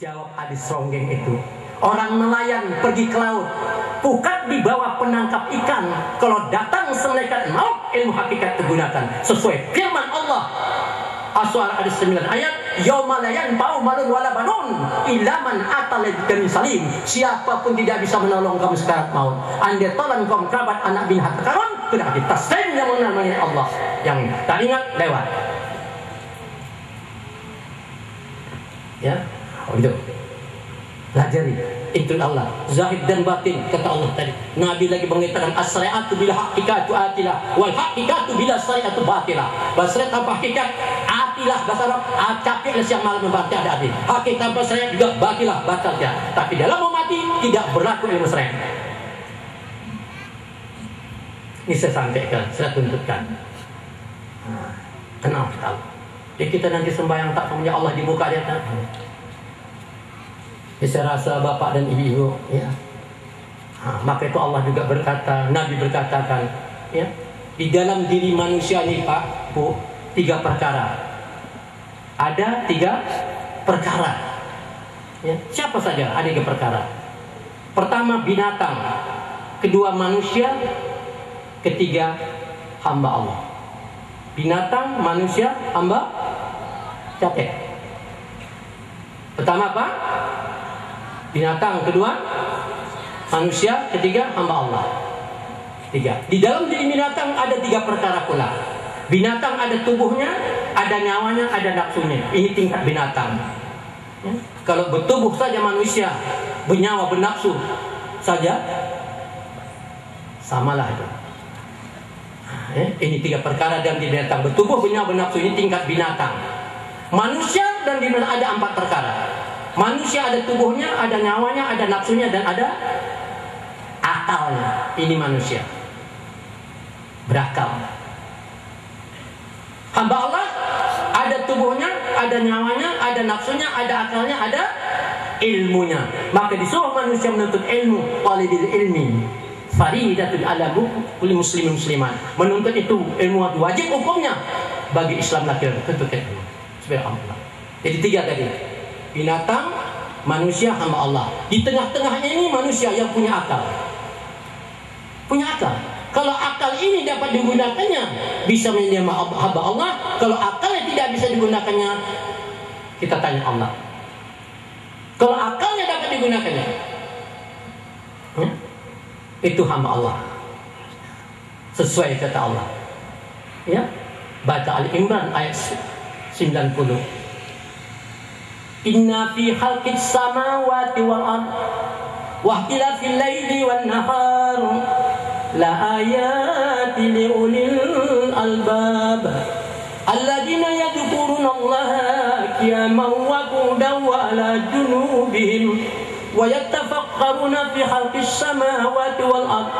Jawab Adi Sronggeng itu, orang nelayan pergi ke laut, pukat di bawah penangkap ikan. Kalau datang semelekat maut, ilmu hakikat digunakan sesuai firman Allah. As-Su'ara ayat 9 ayat, yauma la yanfa'u malun wala banun illa man ata biqalbin salim. Siapapun tidak bisa menolong kamu sekarat maut. Anda tolong kaum kerabat anak bin Hattakarun, tidak kita taslim yang mengenal Allah. Yang tak ingat lewat. Ya, itu pelajari itu Allah zahid dan batin, kata Allah tadi. Nabi lagi mengatakan as-syari'atu bila haqiqatu atilah wal haqiqatu bila syari'atu batilah. Bahasa tanpa hakikat atilah, bahasa Arab capek siang malam membaca ada adil. Hakikat tanpa syariat juga batilah, batal ya. Tapi dalam mau mati tidak berlaku ilmu syariat. Ini saya sampaikan, saya tuntutkan. Kenal kita Allah. Jadi kita nanti sembahyang tak punya Allah di muka dia tak. Saya rasa bapak dan ibu-ibu, ya. Maka itu Allah juga berkata, Nabi berkatakan, ya, di dalam diri manusia ini Pak, Bu, 3 perkara. Ada 3 perkara. Ya, siapa saja ada 3 perkara. Pertama binatang, kedua manusia, ketiga hamba Allah. Binatang, manusia, hamba, capek. Pertama apa? Binatang, kedua manusia, ketiga hamba Allah. 3. Di dalam diri binatang ada 3 perkara pula. Binatang ada tubuhnya, ada nyawanya, ada nafsunya. Ini tingkat binatang. Ya. Kalau bertubuh saja manusia, bernyawa, bernafsu saja, samalah itu. Ini 3 perkara dalam diri binatang. Bertubuh, bernyawa, bernafsu. Ini tingkat binatang. Manusia dan di binatang ada 4 perkara. Manusia ada tubuhnya, ada nyawanya, ada nafsunya, dan ada akalnya. Ini manusia berakal. Hamba Allah ada tubuhnya, ada nyawanya, ada nafsunya, ada akalnya, ada ilmunya. Maka disuruh manusia menuntut ilmu. Talibul ilmi faridatun ala kulli muslimin musliman. Menuntut itu ilmu wajib hukumnya bagi Islam laki-laki. Tuntut ilmu. Subhanallah. Jadi 3 tadi. Binatang, manusia, hamba Allah. Di tengah-tengahnya ini manusia yang punya akal. Punya akal. Kalau akal ini dapat digunakannya, bisa menjadi hamba Allah. Kalau akalnya tidak bisa digunakannya, kita tanya Allah. Kalau akalnya dapat digunakannya, itu hamba Allah. Sesuai kata Allah. Ya, baca Al-Imran ayat 90. Inna fi khalqis samawati wal ard wa ikhtilafil laili wan nahar la ayatin li ulil albab alladziina yadhkuruna Allaha qiyaman wa qu'udan wa 'ala junubihim wa yatafakkaruna fi khalqis samawati wal ard.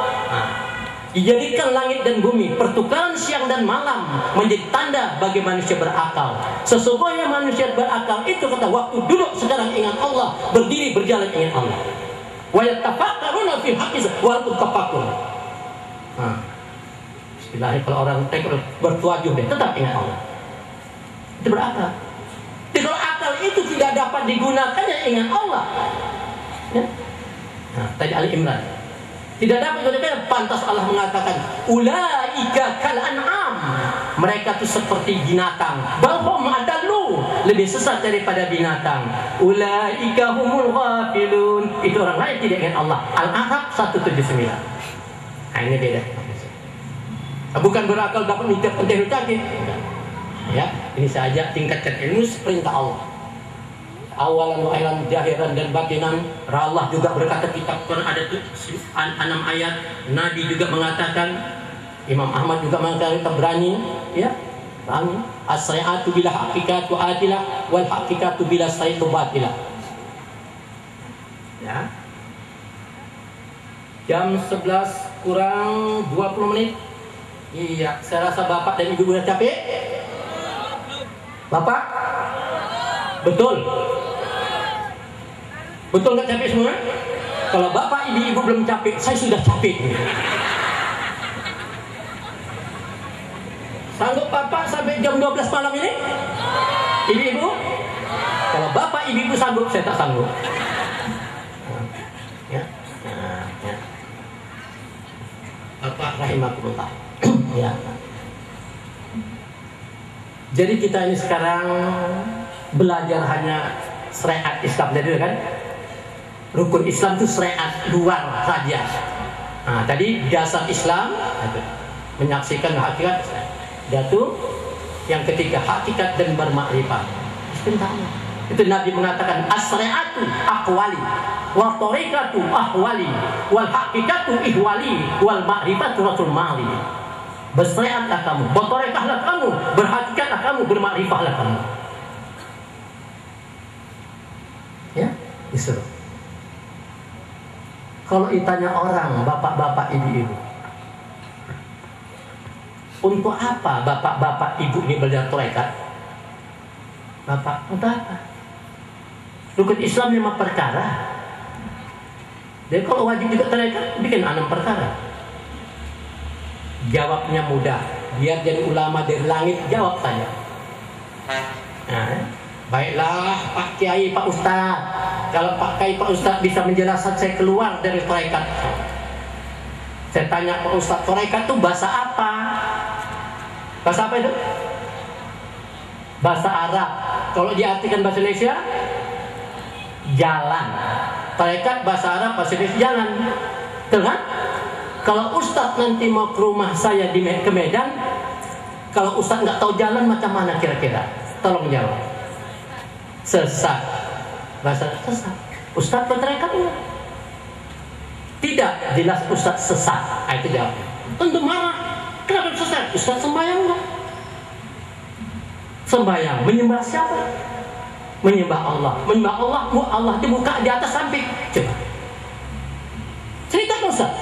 Dijadikan langit dan bumi, pertukaran siang dan malam menjadi tanda bagi manusia berakal. Sesungguhnya manusia berakal itu kata waktu duduk sekarang ingat Allah, berdiri berjalan ingat Allah. Wa yatafakkaruna fi haqqis walaupun tafakkur. Bismillah, kalau orang bertuajuh deh tetap ingat Allah. Itu berakal. Jadi kalau akal itu tidak dapat digunakannya ingat Allah. Ya? Tadi Ali Imran. Tidak dapat digunakan, pantas Allah mengatakan ulaika kal an'am. Mereka itu seperti binatang. Bahum adallu, lebih sesat daripada binatang. Ulaika humul ghafilun. Itu orang lain tidak ingat Allah. Al-Ahqaf 179. Nah, ini beda. Bukan berakal dapat minta penting canggih. Ya, ini saja tingkatkan ilmu perintah Allah. Awalan wa akhiran, jahiran dan batinan. Allah juga berkata kitab Quran ada 6 ayat. Nabi juga mengatakan, Imam Ahmad juga mengatakan, kita berani, ya, berani. As-syai'atu bila haqiqatu atilah wal haqiqatu bila syai'atu batilah. Ya. Jam 11 kurang 20 menit. Iya, saya rasa bapak dan ibu sudah capek. Bapak? Betul. Betul nggak capek semua? Kalau bapak, ibu belum capek, saya sudah capek. Sanggup bapak sampai jam 12 malam ini? Ibu-ibu? Kalau bapak bapak ibu sanggup, saya tak sanggup. Ya. Bapak rahimakumullah. Ya. Jadi kita ini sekarang belajar hanya syariat Islam tadi kan? Rukun Islam itu syariat luar saja. Nah, tadi dasar Islam menyaksikan hakikat. Dia tuh yang ketiga hakikat dan bermakrifat. Itu Nabi mengatakan as-syari'atu aqwali wa tariqatu ahwali wal haqiqatu ihwali wal ma'rifatu rasul mali. Bersyariatlah kamu, bertarekahlah kamu, berhakikatlah kamu, bermakrifahlah kamu. Ya, disuruh. Kalau ditanya orang, bapak-bapak, ibu-ibu, untuk apa bapak-bapak, ibu ini belajar tarekat? Bapak, untuk apa? Rukun Islam 5 perkara. Jadi kalau wajib juga tarekat, bikin 6 perkara. Jawabnya mudah. Biar jadi ulama dari langit, jawab saja. Nah, baiklah Pak Kiai, Pak Ustaz. Kalau Pak Kiai, Pak Ustaz bisa menjelaskan, saya keluar dari tarekat. Saya tanya Pak Ustaz, tarekat itu bahasa apa? Bahasa apa itu? Bahasa Arab. Kalau diartikan bahasa Indonesia, jalan. Tarekat bahasa Arab, bahasa Indonesia jalan. Betul kan? Kalau Ustaz nanti mau ke rumah saya ke Medan, kalau Ustaz nggak tahu jalan macam mana kira-kira? Tolong jawab. Sesat. Bahasa sesat. Ustaz bertarekat enggak? Tidak, jelas Ustaz sesat. Itu jawabnya. Tentu marah. Kenapa sesat? Ustaz sembahyang enggak? Sembahyang. Menyembah siapa? Menyembah Allah. Menyembah Allah. Allah dibuka di atas samping. Coba. Ceritakan Ustaz.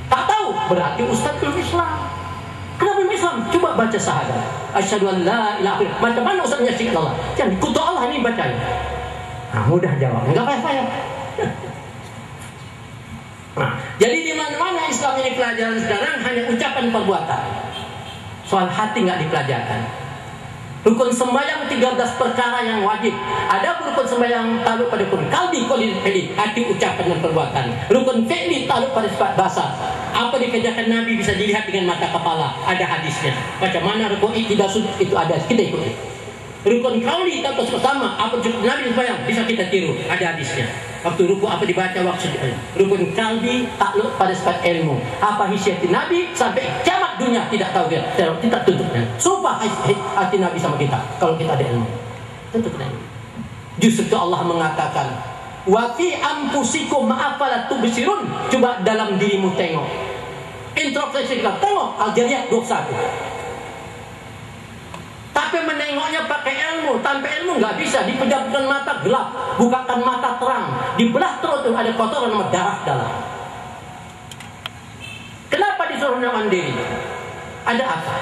Tak tahu. Berarti Ustaz belum Islam. Kenapa belum Islam? Coba baca syahadat. Asyhadu an la ilaha illallah. Macam mana Ustaz menyaksikan Allah? Jangan kutu Allah ini bacanya. Nah, mudah jawab. Enggak payah-payah. Nah, jadi di mana-mana Islam ini pelajaran sekarang hanya ucapan perbuatan. Soal hati nggak dipelajarkan. Rukun sembahyang 13 perkara yang wajib. Ada rukun sembahyang takluk pada rukun kalbi, hati, ucapan dan perbuatan. Rukun fi'li takluk pada sifat bahasa. Apa dikerjakan Nabi bisa dilihat dengan mata kepala. Ada hadisnya. Macam mana rukun tidak sujud itu ada. Kita ikuti. Rukun kauli tak bersama. Apa cukup Nabi sembahyang bisa kita tiru. Ada hadisnya. Waktu ruku apa dibaca waktu rukun kalbi takluk pada sifat ilmu. Apa hisiat Nabi sampai kiamat dunia tidak tahu dia. Kita tutupnya. Sumpah hati Nabi sama kita kalau kita ada ilmu. Tutupnya. Justru Allah mengatakan, "Wa fi anfusikum ma'afala tubsirun." Coba dalam dirimu tengok. Introspeksi kita tengok Al-Jariyah 21. Tapi menengoknya pakai ilmu. Tanpa ilmu nggak bisa. Dipejamkan mata gelap, bukakan mata terang, dibelah terus ada kotoran sama darah dalam. Kenapa disuruh mandiri? Ada apa?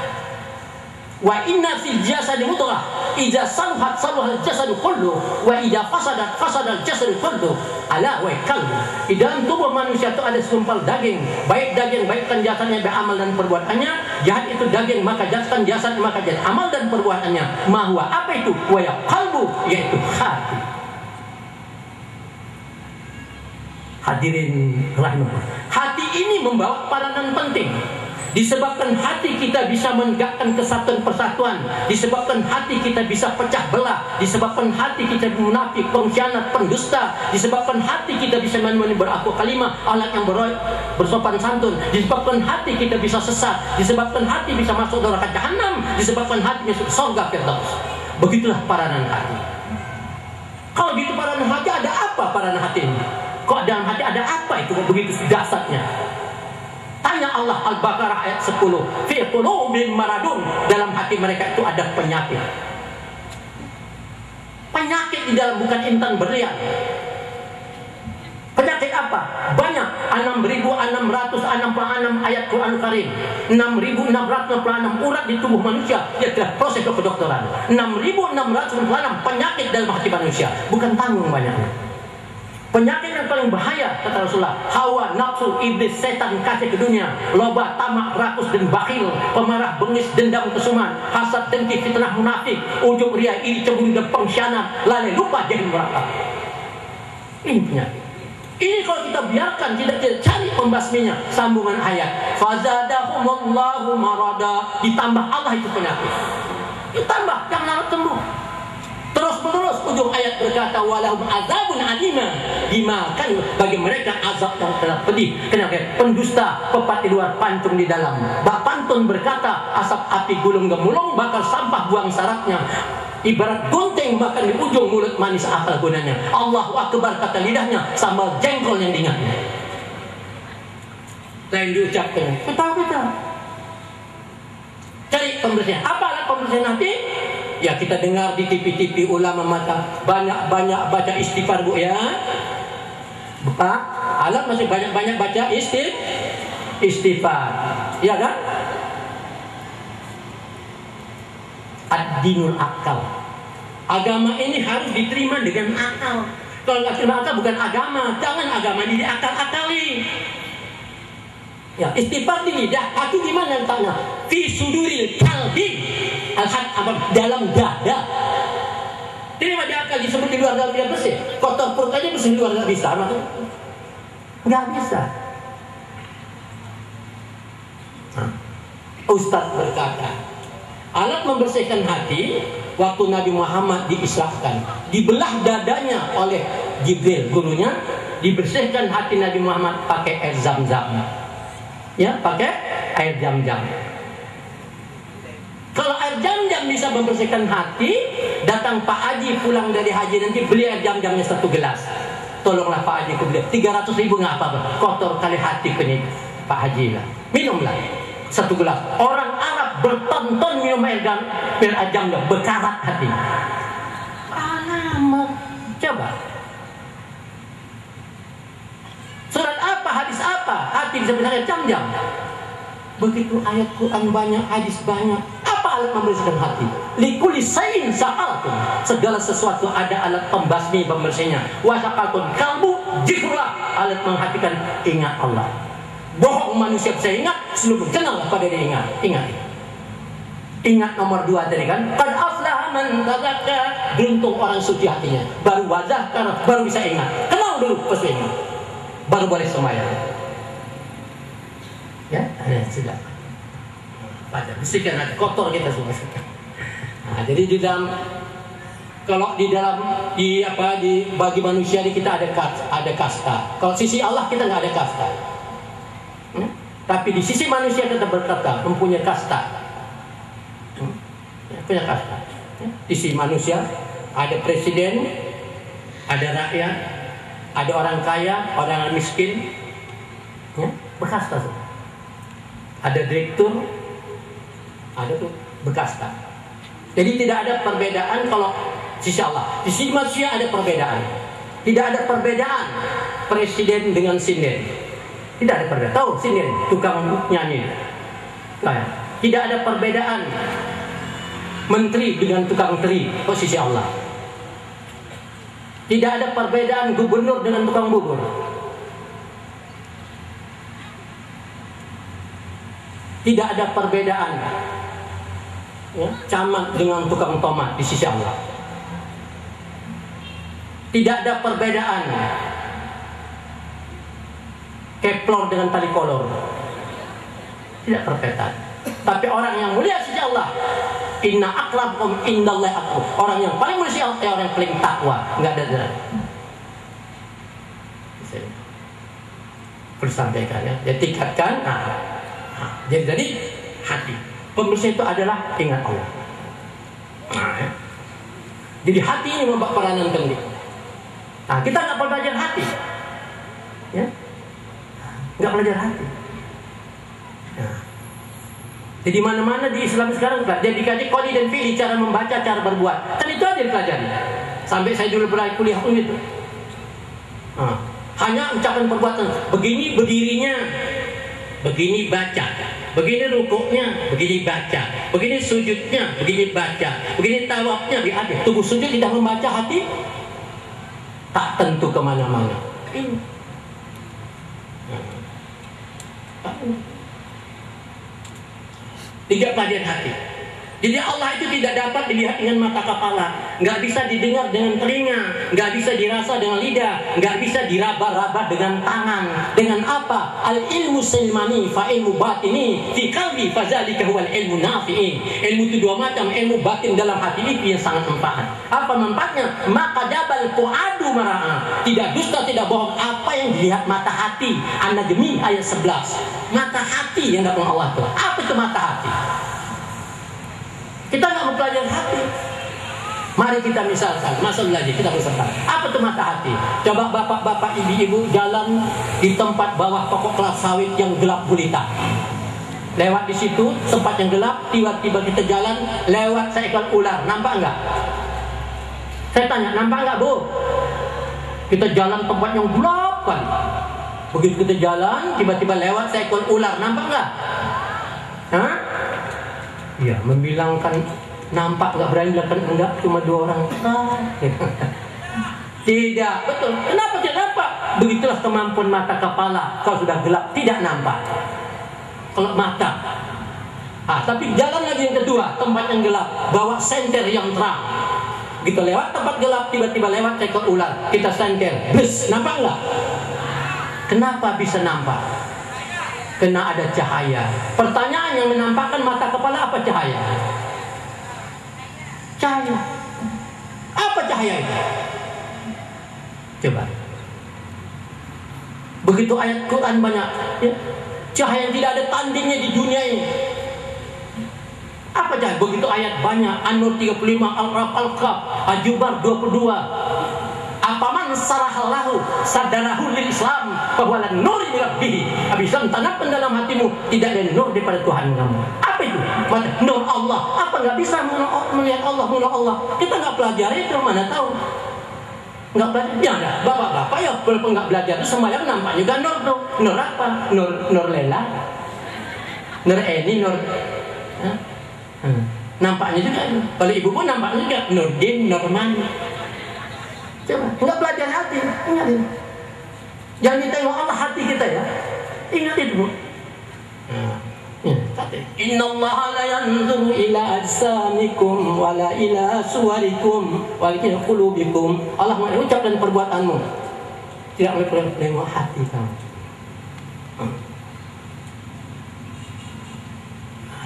Wa inna fil jasadi mudghah idza saluhat saluhal jasadu kullu wa idza fasadat fasadal jasadu kullu ala wa qalbi. Di dalam tubuh manusia itu ada segumpal daging, baik baikkan jasadnya beramal dan perbuatannya, jahat itu daging maka jahatkan jasad maka jahat amal dan perbuatannya. Mahwa apa itu? Wa ya qalbu, yaitu hati. Hadirin rahimahullah. Hati ini membawa peranan penting. Disebabkan hati kita bisa menegakkan kesatuan persatuan, disebabkan hati kita bisa pecah belah, disebabkan hati kita munafik, pengkhianat, pendusta, disebabkan hati kita bisa beraku kalimah, alat yang bersopan santun, disebabkan hati kita bisa sesat, disebabkan hati bisa masuk neraka jahanam, disebabkan hati masuk surga Firdaus. Begitulah peranan hati. Kalau gitu peranan hati ada apa peranan hati ini? Kok dalam hati ada apa itu begitu dasarnya? Tanya Allah Al-Baqarah ayat 10. Fi qulubihim maradun. Dalam hati mereka itu ada penyakit. Penyakit di dalam bukan intan berlian. Penyakit apa? Banyak. 6.666 ayat Quran Karim. 6.666 urat di tubuh manusia. Dia telah proses kedokteran. 6.666 penyakit dalam hati manusia. Bukan tanggung banyaknya. Penyakit yang paling bahaya, kata Rasulullah, hawa, nafsu, iblis, setan kasih ke dunia, loba, tamak, rakus, dan bakhil, pemarah, bengis, dendam, kesuman, hasad, dengki, fitnah, munafik, ujub, ria, iri, cemburu, dan pengkhianat, lalai, lupa, jahil, neraka. Ini penyakit. Ini kalau kita biarkan, tidak cari pembasminya. Sambungan ayat, fazadahumullahu marada, ditambah Allah itu penyakit. Ditambah, jangan harap sembuh. Terus menerus ujung ayat berkata walahum azabun alima, dimakan bagi mereka azab yang telah pedih. Kenapa? Pendusta, pepat di luar, pancung di dalam. Bak pantun berkata, asap api gulung gemulung, bakal sampah buang syaratnya. Ibarat gunting makan di ujung mulut manis, apa gunanya? Allahu Akbar kata lidahnya, sama jengkol yang diingatnya. Lain diucapkan, betul. Cari pembersihan. Apa alat pembersihan hati? Ya kita dengar di TV-TV ulama mata banyak-banyak baca istighfar, Bu ya. Pak, alat masih banyak-banyak baca istighfar. Ya kan? Ad-dinul akal. Agama ini harus diterima dengan akal. Kalau nggak terima akal bukan agama. Jangan agama ini diakal-akali. Ya, istighfar di lidah, hati di mana letaknya? Fi suduril qalbi, dalam dada. Terima di akal disebut di luar dalam tidak bersih. Kotor perut aja bersih di luar nggak bisa, nggak bisa. Ustaz berkata, alat membersihkan hati waktu Nabi Muhammad diislamkan, dibelah dadanya oleh Jibril gurunya, dibersihkan hati Nabi Muhammad pakai air Zam-Zam. Ya, pakai air Zam-Zam. Kalau air Zam-Zam bisa membersihkan hati, datang Pak Haji pulang dari haji nanti beli air Zam-Zamnya 1 gelas. Tolonglah Pak Haji, beli 300.000 nggak apa-apa. Kotor kali hati punya Pak Haji lah. Minumlah 1 gelas. Orang Arab bertonton minum air Zam-Zam, bekarat hati. Alamak, coba. Surat apa, hadis apa? Hati bisa bersihkan Zam-Zam. Begitu ayat Quran banyak, hadis banyak. Apa alat membersihkan hati? Likulli syai'in saqaltum. Segala sesuatu ada alat pembasmi pembersihnya. Wa saqaltum qalbu zikrullah. Alat menghatikan ingat Allah. Bohong manusia bisa ingat, seluruh kenal pada dia ingat. Ingat nomor 2 tadi kan? Qad aflaha man tazakka. Beruntung orang suci hatinya. Baru wajah baru bisa ingat. Kenal dulu pasti ingat. Baru boleh sembahyang. Ya, sudah. Pada bersihkan hati, kotor kita semua. Nah, jadi di dalam bagi manusia ini kita ada kasta. Kalau sisi Allah kita nggak ada kasta. Tapi di sisi manusia kita berkata mempunyai kasta. Punya kasta. Di sisi manusia ada presiden, ada rakyat, ada orang kaya, orang miskin, ya, berkasta. Ada direktur, ada tuh berkasta. Jadi tidak ada perbedaan kalau sisi Allah. Di sisi manusia ada perbedaan. Tidak ada perbedaan presiden dengan sinden. Tidak ada perbedaan. Tahu sinden, tukang nyanyi. Tidak ada perbedaan menteri dengan tukang teri. Posisi Allah. Tidak ada perbedaan gubernur dengan tukang bubur. Tidak ada perbedaan ya, camat dengan tukang tomat di sisi Allah. Tidak ada perbedaan keplor dengan tali kolor. Tidak perbedaan. Tapi orang yang mulia sisi Allah, inna akrabakum indallahi atqakum. Orang yang paling mulia orang yang paling takwa. Enggak ada jalan. Persampaikan ya. Dia tingkatkan. Jadi hati. Pembersih itu adalah ingat Allah. Ya. Jadi hati ini membuat peranan penting. Nah, kita nggak belajar hati, ya, nggak belajar hati. Nah. Jadi mana-mana di Islam sekarang jadi dikaji qoli dan fi'li, cara membaca, cara berbuat. Dan itu aja dipelajari. Sampai saya dulu kuliah pun itu. Nah, hanya ucapan perbuatan. Begini berdirinya, begini baca, begini rukuknya, begini baca, begini sujudnya, begini baca, begini tawafnya, ada. Tubuh sujud tidak membaca hati. tak tentu kemana-mana. Ini. Tiga pelajaran hati. Jadi Allah itu tidak dapat dilihat dengan mata kepala, nggak bisa didengar dengan telinga, nggak bisa dirasa dengan lidah, nggak bisa diraba-raba dengan tangan. Dengan apa? Al ilmu silmani fa ilmu batini fi qalbi fa zalika huwal ilmu nafi'in. Ilmu itu dua macam, ilmu batin dalam hati itu yang sangat manfaat. Apa manfaatnya? Maka jabal fuadu mara'a. Tidak dusta, tidak bohong apa yang dilihat mata hati. An-Najm ayat 11. Mata hati yang datang Allah itu. Apa itu mata hati? Kita nggak mempelajari hati. Mari kita misalkan, masalah lagi kita misalkan. Apa itu mata hati? Coba bapak-bapak, ibu-ibu jalan di tempat bawah pokok kelapa sawit yang gelap gulita. Lewat di situ tempat yang gelap, tiba-tiba kita jalan lewat seekor ular. Nampak nggak? Saya tanya, nampak nggak bu? Kita jalan tempat yang gelap kan? Begitu kita jalan, tiba-tiba lewat seekor ular. Nampak nggak? Hah? Ya, membilangkan nampak, nggak berani bilangkan enggak, cuma dua orang. Tidak, betul. Kenapa tidak nampak? Begitulah kemampuan mata kepala. Kalau sudah gelap tidak nampak. Kalau mata. Tapi jalan lagi yang kedua, tempat yang gelap, bawa senter yang terang. Gitu lewat tempat gelap, tiba-tiba lewat seekor ular, kita senter, bus, nampak nggak? Kenapa bisa nampak? Kena ada cahaya. Pertanyaan yang menampakkan mata kepala apa cahaya? Cahaya. Apa cahaya itu? Coba. Begitu ayat Quran banyak, ya? Cahaya yang tidak ada tandingnya di dunia ini. Apa cahaya? Begitu ayat banyak. An-Nur 35, Al-Raf, Al-Qaf, Al-Jubar 22. Apaman sarahallahu sadarahu lil Islam bahwa lan nur min rabbih. Abisam tanamkan dalam hatimu tidak ada nur daripada Tuhan kamu. Apa itu? Nur Allah. Apa nggak bisa melihat Allah, nur Allah? Kita nggak pelajari itu, mana tahu? Nggak belajar. Ya enggak. Bapak-bapak ya walaupun nggak belajar itu sembahyang nampak juga nur tuh. Nur apa? Nur Lela. Nur Eni, nur. Nampaknya juga. Kalau ibu pun nampaknya juga Nurdin, Norman. Coba, nggak belajar hati, ingat ini. Jangan ditengok Allah hati kita ya. Ingat itu. Innallaha la yanzuru ila ajsamikum wala ila suwarikum walakin qulubikum. Allah mengucap dan perbuatanmu. Tidak menengok hati kamu.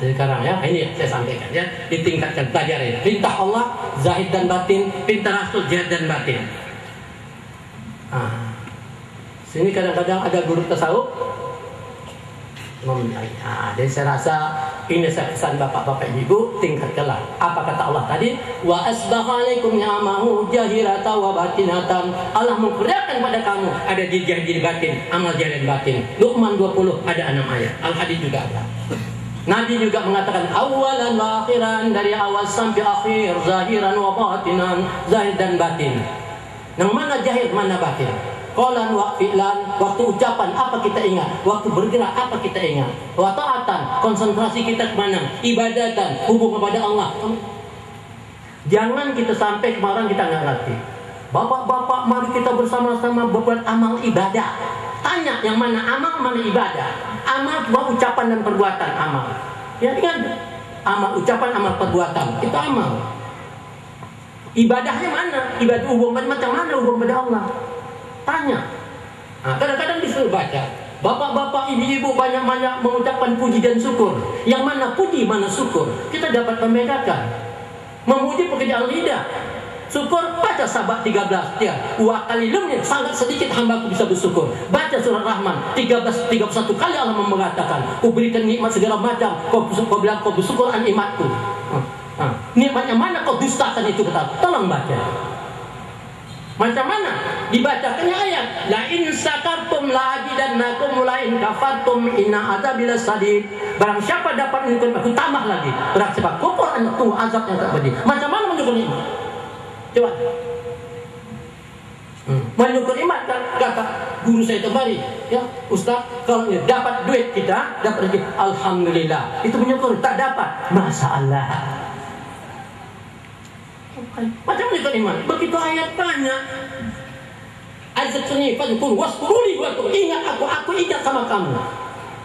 Sekarang ya, ini saya sampaikan ya, ditingkatkan pelajari. Perintah Allah zahid dan batin, perintah Rasul zahid dan batin. Sini kadang-kadang ada guru tasawuf jadi saya rasa ini saya pesan bapak-bapak ibu, tingkatkanlah. Apa kata Allah tadi? Wa asbagha alaikum ni'amahu jahiratan wa batinatan. Allah memperlihatkan pada kamu ada di jahir batin, amal jahir batin. Luqman 20 ada 6 ayat. Al-Hadid juga ada. Nabi juga mengatakan awalan wa akhiran, dari awal sampai akhir, zahiran wa batinan, zahir dan batin. Yang mana jahir, mana batin? Qalan wa fi'lan, waktu ucapan apa kita ingat, waktu bergerak apa kita ingat, wa ta'atan, konsentrasi kita kemana, ibadatan, hubungan kepada Allah. Jangan kita sampai kemarin kita nggak ngerti. Bapak-bapak, mari kita bersama-sama berbuat amal ibadah. Tanya yang mana amal, mana ibadah. Amal cuma ucapan dan perbuatan amal. Ya ingat, amal ucapan, amal perbuatan itu amal. Ibadahnya mana? Ibadah hubungan macam mana hubungan pada Allah? Tanya. Kadang-kadang disuruh baca. Bapak-bapak, ibu-ibu banyak-banyak mengucapkan puji dan syukur. Yang mana puji, mana syukur? Kita dapat membedakan. Memuji pekerjaan lidah. Syukur, baca Sabat 13 ya. Wa qalilun sangat sedikit hambaku bisa bersyukur. Baca surat Rahman 31 kali Allah mengatakan, "Kuberikan nikmat segala macam, kau bilang kau bersyukur an nikmatku." Nikmatnya mana kau dustakan itu kata. Tolong baca. Macam mana? Dibacakannya ayat. La in sakartum la azidannakum la in kafartum inna adzabi lasadid. Barang siapa dapat menyukur aku tambah lagi. Barang siapa kufur antu azab yang tak pedih. Macam mana menyukur nikmat? Coba. Menyukur nikmat kata guru saya kembali, ya Ustaz, kalau dapat duit kita dapat rezeki, alhamdulillah. Itu menyukur, tak dapat, masalah. Macam menyukur nikmat. Begitu ayat banyak. Azkurni fadhkur waskuruni wa ingat aku ingat sama kamu.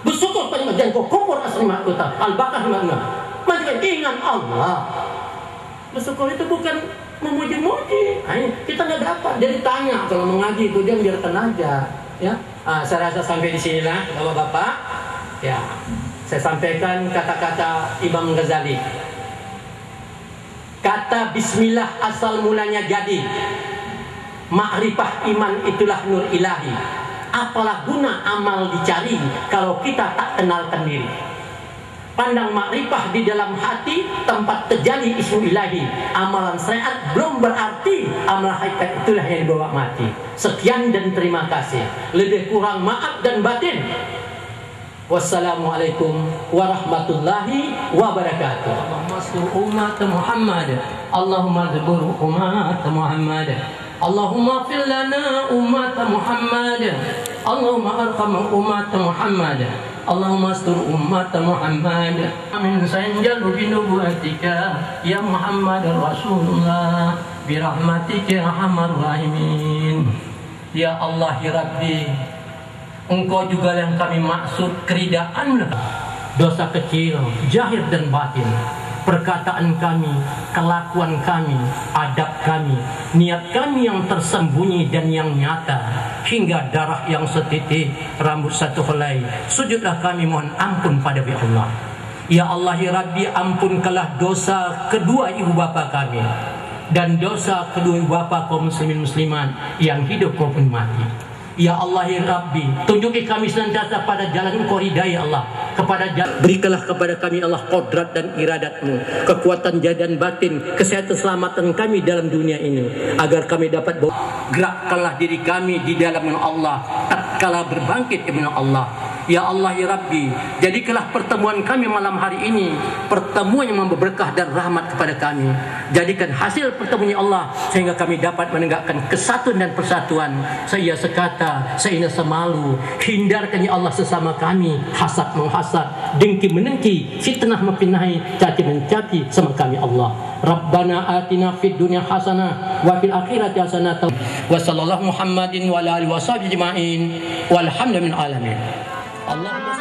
Bersyukur pada jangan kau kufur asli makhluk. Al-Baqarah 56. Macam ingat Allah. Bersyukur itu bukan memuji-muji. Kita nggak dapat. Jadi tanya kalau mengaji itu dia biarkan aja. Ya, saya rasa sampai di sinilah, bapak-bapak. Ya, saya sampaikan kata-kata Imam Ghazali. Kata Bismillah asal mulanya jadi. Ma'rifah iman itulah nur ilahi. Apalah guna amal dicari kalau kita tak kenalkan diri. Pandang makrifah di dalam hati, tempat terjadi ismu ilahi. Amalan syariat belum berarti amal hakikat itulah yang dibawa mati. Sekian dan terima kasih. Lebih kurang maaf dan batin. Wassalamualaikum warahmatullahi wabarakatuh. Allahumma sur umat Muhammad. Allahumma zbur umat Muhammad. Allahumma fil lana umat Muhammad. Allahumma arham umat Muhammad. Allahumma astur umat Muhammad. Amin sanjal bi nubuwatika ya Muhammad Rasulullah bi rahmatika arhamar rahimin. Ya Allah ya Rabbi, Engkau juga yang kami maksud keridaan. Dosa kecil, zahir dan batin, perkataan kami, kelakuan kami, adab kami, niat kami yang tersembunyi dan yang nyata, hingga darah yang setitik, rambut satu helai, sujudlah kami mohon ampun pada Allah. Ya Allah ya Rabbi, ampunkanlah dosa kedua ibu bapa kami dan dosa kedua ibu bapa kaum muslimin muslimat yang hidup maupun mati. Ya Allah ya Rabbi, tunjuki kami senantiasa pada jalan Engkau hidayah Allah, berikanlah kepada kami Allah kodrat dan iradat-Mu, kekuatan jadan batin, kesehatan selamatan kami dalam dunia ini, agar kami dapat gerakkanlah diri kami di dalam Allah tatkala berbangkit di Allah. Ya Allah ya Rabbi, jadikanlah pertemuan kami malam hari ini pertemuan yang membawa berkah dan rahmat kepada kami. Jadikan hasil pertemuan Allah sehingga kami dapat menegakkan kesatuan dan persatuan. Saya sekata, saya semalu, hindarkan ya Allah sesama kami hasad menghasad, dengki menengki, fitnah mempinahi, caci mencaci sama kami Allah. Rabbana atina fid dunya hasanah wa fil akhirati hasanah. Wa sallallahu Muhammadin wa ala alihi wa sahbihi ajma'in walhamdulillahi alamin. Allahumma